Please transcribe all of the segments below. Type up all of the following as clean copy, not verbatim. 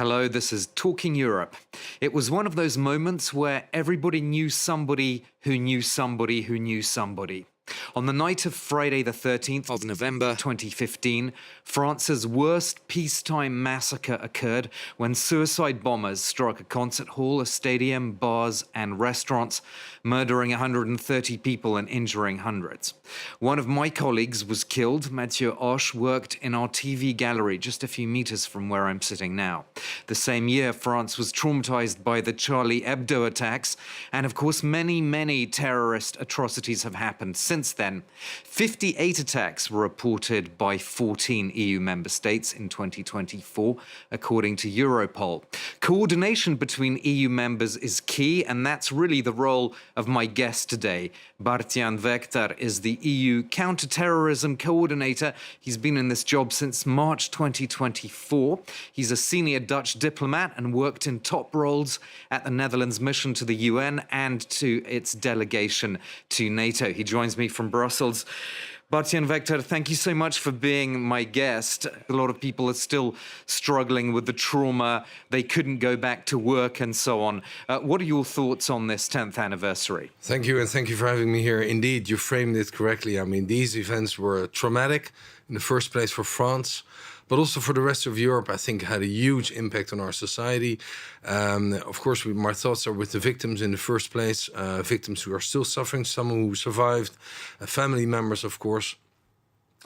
Hello, this is Talking Europe. It was one of those moments where everybody knew somebody who knew somebody who knew somebody. On the night of Friday the 13th of November 2015, France's worst peacetime massacre occurred when suicide bombers struck a concert hall, a stadium, bars and restaurants, murdering 130 people and injuring hundreds. One of my colleagues was killed. Mathieu Hoche worked in our TV gallery just a few meters from where I'm sitting now. The same year, France was traumatized by the Charlie Hebdo attacks, and of course many terrorist atrocities have happened since then. 58 attacks were reported by 14 EU member states in 2024, according to Europol. Coordination between EU members is key, and that's really the role of my guest today. Bartjan Wegter is the EU Counter-Terrorism Coordinator. He's been in this job since March 2024. He's a senior Dutch diplomat and worked in top roles at the Netherlands mission to the UN and to its delegation to NATO. He joins me from Brussels. Bartjan Wegter, thank you so much for being my guest. A lot of people are still struggling with the trauma. They couldn't go back to work and so on. What are your thoughts on this 10th anniversary? Thank you, and thank you for having me here. Indeed, you framed it correctly. I mean, these events were traumatic in the first place for France, but also for the rest of Europe. I think had a huge impact on our society. Of course, my thoughts are with the victims in the first place, victims who are still suffering, some who survived, family members, of course.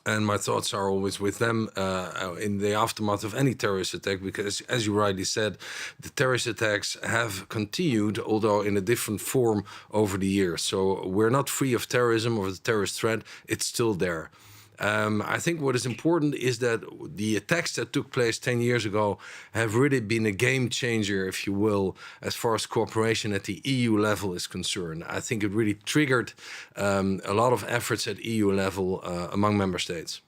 And my thoughts are always with them in the aftermath of any terrorist attack, because, as you rightly said, the terrorist attacks have continued, although in a different form over the years. So we're not free of terrorism or the terrorist threat. It's still there. I think what is important is that the attacks that took place 10 years ago have really been a game changer, if you will, as far as cooperation at the EU level is concerned. I think it really triggered a lot of efforts at EU level among member states.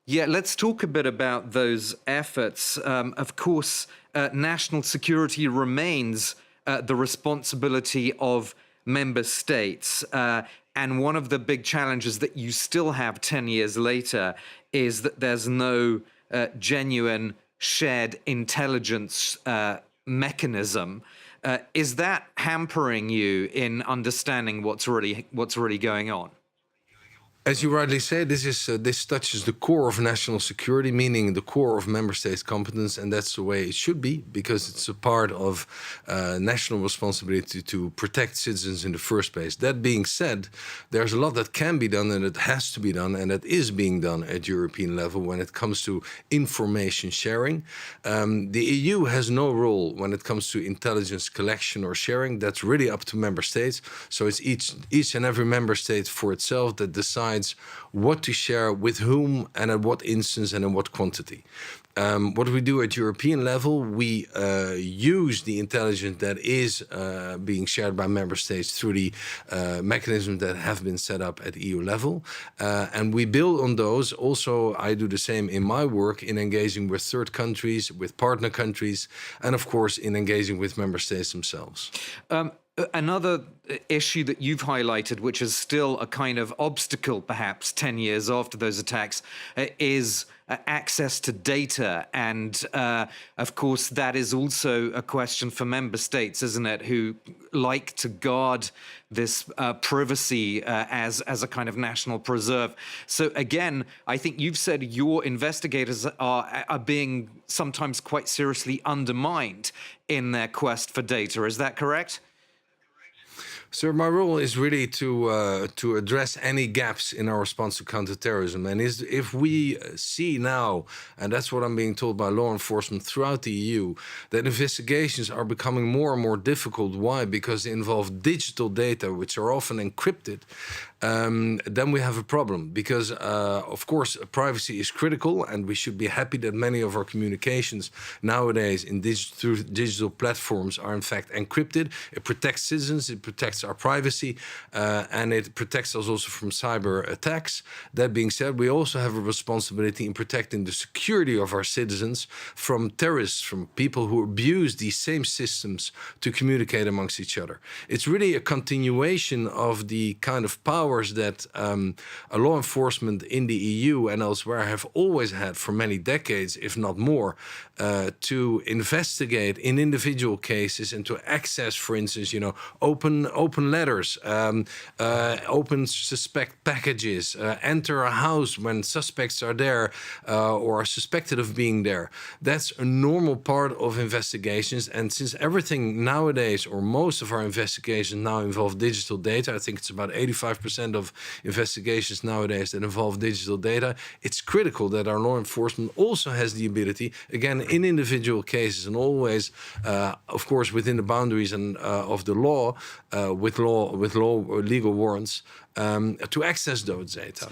Yeah, let's talk a bit about those efforts. Of course, national security remains the responsibility of member states. And one of the big challenges that you still have 10 years later is that there's no genuine shared intelligence mechanism. Is that hampering you in understanding what's really going on? As you rightly say, this touches the core of national security, meaning the core of member states' competence, and that's the way it should be, because it's a part of national responsibility to protect citizens in the first place. That being said, there's a lot that can be done, and it has to be done, and that is being done at European level when it comes to information sharing. The EU has no role when it comes to intelligence collection or sharing. That's really up to member states. So it's each and every member state for itself that decides what to share with whom and at what instance and in what quantity. What we do at European level, we use the intelligence that is being shared by member states through the mechanisms that have been set up at EU level. And we build on those. Also, I do the same in my work in engaging with third countries, with partner countries, and of course in engaging with member states themselves. Another issue that you've highlighted, which is still a kind of obstacle perhaps 10 years after those attacks, is access to data. And of course, that is also a question for member states, isn't it, who like to guard this privacy as a kind of national preserve. So again, I think you've said your investigators are being sometimes quite seriously undermined in their quest for data. Is that correct? So my role is really to address any gaps in our response to counterterrorism. And if we see now, and that's what I'm being told by law enforcement throughout the EU, that investigations are becoming more and more difficult. Why? Because they involve digital data, which are often encrypted. Then we have a problem because, of course, privacy is critical, and we should be happy that many of our communications nowadays through digital platforms are in fact encrypted. It protects citizens, it protects our privacy, and it protects us also from cyber attacks. That being said, we also have a responsibility in protecting the security of our citizens from terrorists, from people who abuse these same systems to communicate amongst each other. It's really a continuation of the kind of power powers that law enforcement in the EU and elsewhere have always had for many decades, if not more, to investigate in individual cases and to access, for instance, open letters, open suspect packages, enter a house when suspects are there or are suspected of being there. That's a normal part of investigations. And since everything nowadays, or most of our investigations now involve digital data, I think it's about 85% of investigations nowadays that involve digital data, it's critical that our law enforcement also has the ability, again, in individual cases and always, of course, within the boundaries and of the law, with legal warrants, to access those data.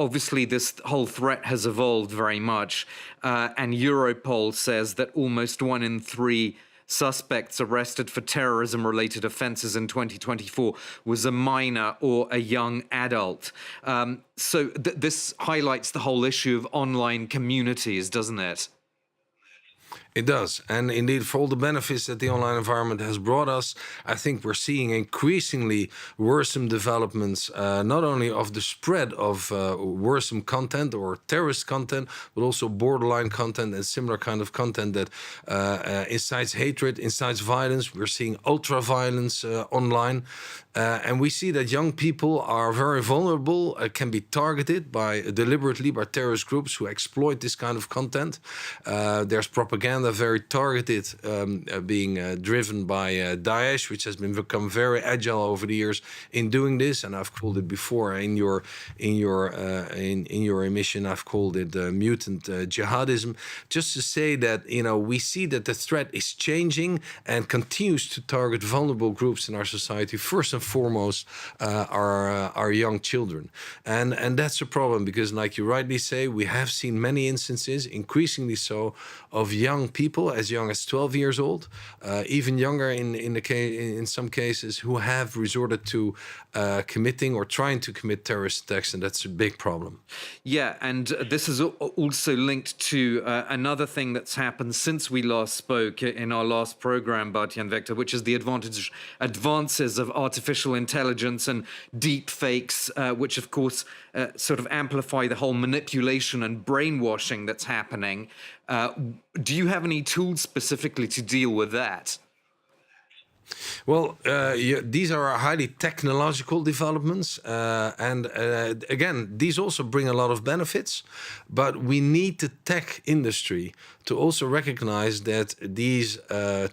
Obviously, this whole threat has evolved very much, and Europol says that almost 1 in 3 suspects arrested for terrorism-related offences in 2024 was a minor or a young adult. So this highlights the whole issue of online communities, doesn't it? It does. And indeed, for all the benefits that the online environment has brought us, I think we're seeing increasingly worrisome developments, not only of the spread of worrisome content or terrorist content, but also borderline content and similar kind of content that incites hatred, incites violence. We're seeing ultra-violence online. And we see that young people are very vulnerable, can be targeted deliberately by terrorist groups who exploit this kind of content. There's propaganda very targeted, being driven by Daesh, which has become very agile over the years in doing this. And I've called it before in your emission. I've called it mutant jihadism. Just to say that we see that the threat is changing and continues to target vulnerable groups in our society. First and foremost, our young children, and that's a problem because, like you rightly say, we have seen many instances, increasingly so, of young people as young as 12 years old, even younger in some cases, who have resorted to committing or trying to commit terrorist attacks, and that's a big problem. Yeah, and this is also linked to another thing that's happened since we last spoke in our last program, Bartjan Wegter, which is the advances of artificial intelligence and deep fakes, which of course sort of amplify the whole manipulation and brainwashing that's happening. Do you have any tools specifically to deal with that? Well, these are highly technological developments. And again, these also bring a lot of benefits. But we need the tech industry to also recognize that these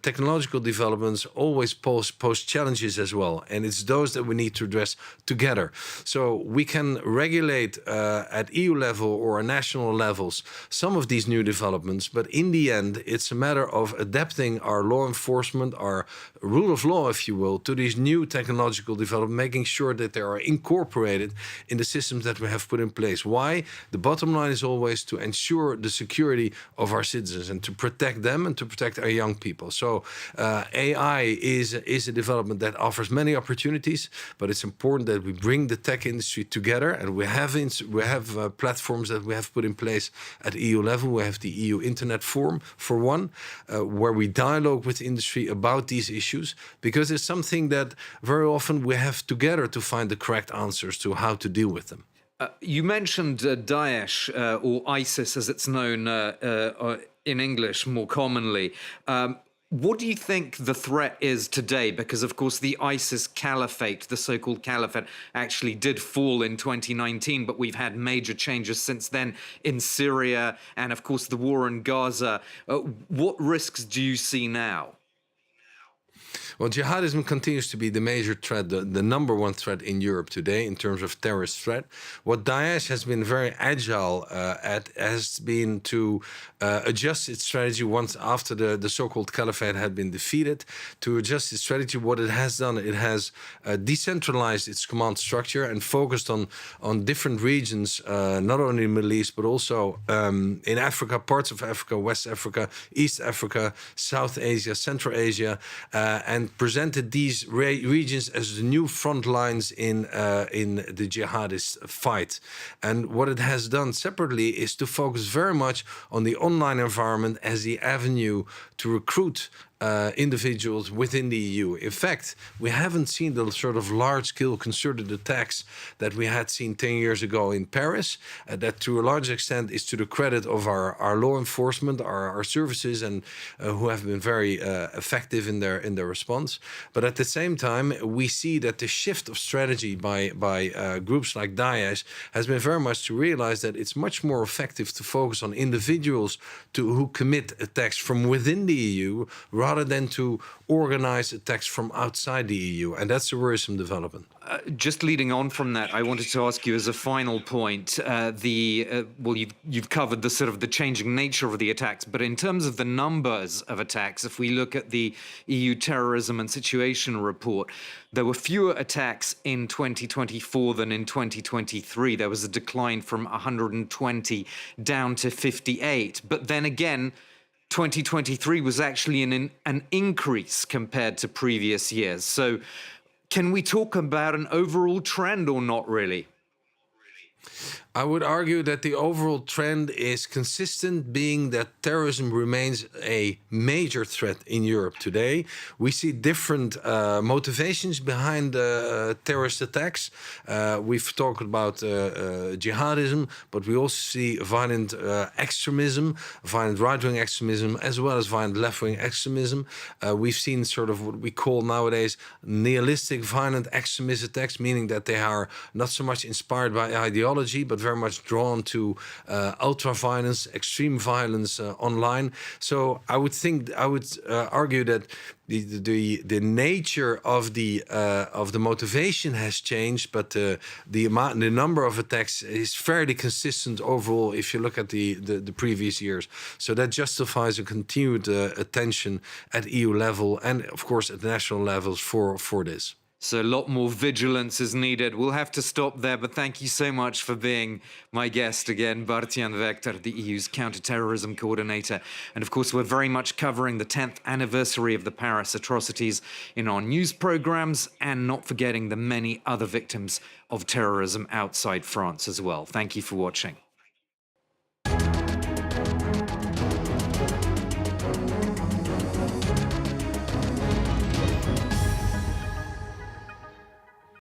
technological developments always pose challenges as well. And it's those that we need to address together. So we can regulate at EU level or national levels some of these new developments. But in the end, it's a matter of adapting our law enforcement, our rule of law, if you will, to these new technological developments, making sure that they are incorporated in the systems that we have put in place. Why? The bottom line is always to ensure the security of our citizens and to protect them and to protect our young people. So AI is a development that offers many opportunities, but it's important that we bring the tech industry together, and we have platforms that we have put in place at EU level. We have the EU Internet Forum, for one, where we dialogue with industry about these issues, because it's something that very often we have together to find the correct answers to how to deal with them. You mentioned Daesh, or ISIS as it's known in English more commonly. What do you think the threat is today? Because, of course, the ISIS caliphate, the so-called caliphate, actually did fall in 2019, but we've had major changes since then in Syria and, of course, the war in Gaza. What risks do you see now? Well, jihadism continues to be the major threat, the number one threat in Europe today in terms of terrorist threat. What Daesh has been very agile at has been to adjust its strategy once after the so-called caliphate had been defeated. To adjust its strategy, what it has done, it has decentralized its command structure and focused on different regions, not only in the Middle East, but also in Africa, parts of Africa, West Africa, East Africa, South Asia, Central Asia, and presented these regions as the new front lines in the jihadist fight. And what it has done separately is to focus very much on the online environment as the avenue to recruit individuals within the EU. In fact, we haven't seen the sort of large-scale concerted attacks that we had seen 10 years ago in Paris. That to a large extent is to the credit of our law enforcement, our services, and who have been very effective in their response. But at the same time, we see that the shift of strategy by groups like Daesh has been very much to realize that it's much more effective to focus on individuals who commit attacks from within the EU rather than to organize attacks from outside the EU. And that's a worrisome development. Just leading on from that, I wanted to ask you as a final point, you've covered the sort of the changing nature of the attacks, but in terms of the numbers of attacks, if we look at the EU Terrorism and Situation Report, there were fewer attacks in 2024 than in 2023. There was a decline from 120 down to 58. But then again, 2023 was actually an increase compared to previous years. So can we talk about an overall trend or not really? I would argue that the overall trend is consistent, being that terrorism remains a major threat in Europe today. We see different motivations behind terrorist attacks. We've talked about jihadism, but we also see violent extremism, violent right-wing extremism, as well as violent left-wing extremism. We've seen sort of what we call nowadays nihilistic violent extremist attacks, meaning that they are not so much inspired by ideology, but very much drawn to ultra-violence, extreme violence online. So I would argue that the nature of the motivation has changed, but the number of attacks is fairly consistent overall if you look at the previous years. So that justifies a continued attention at EU level and of course at national levels for this. So a lot more vigilance is needed. We'll have to stop there, but thank you so much for being my guest again, Bartjan Wegter, the EU's Counter-Terrorism Coordinator. And of course, we're very much covering the 10th anniversary of the Paris atrocities in our news programs, and not forgetting the many other victims of terrorism outside France as well. Thank you for watching.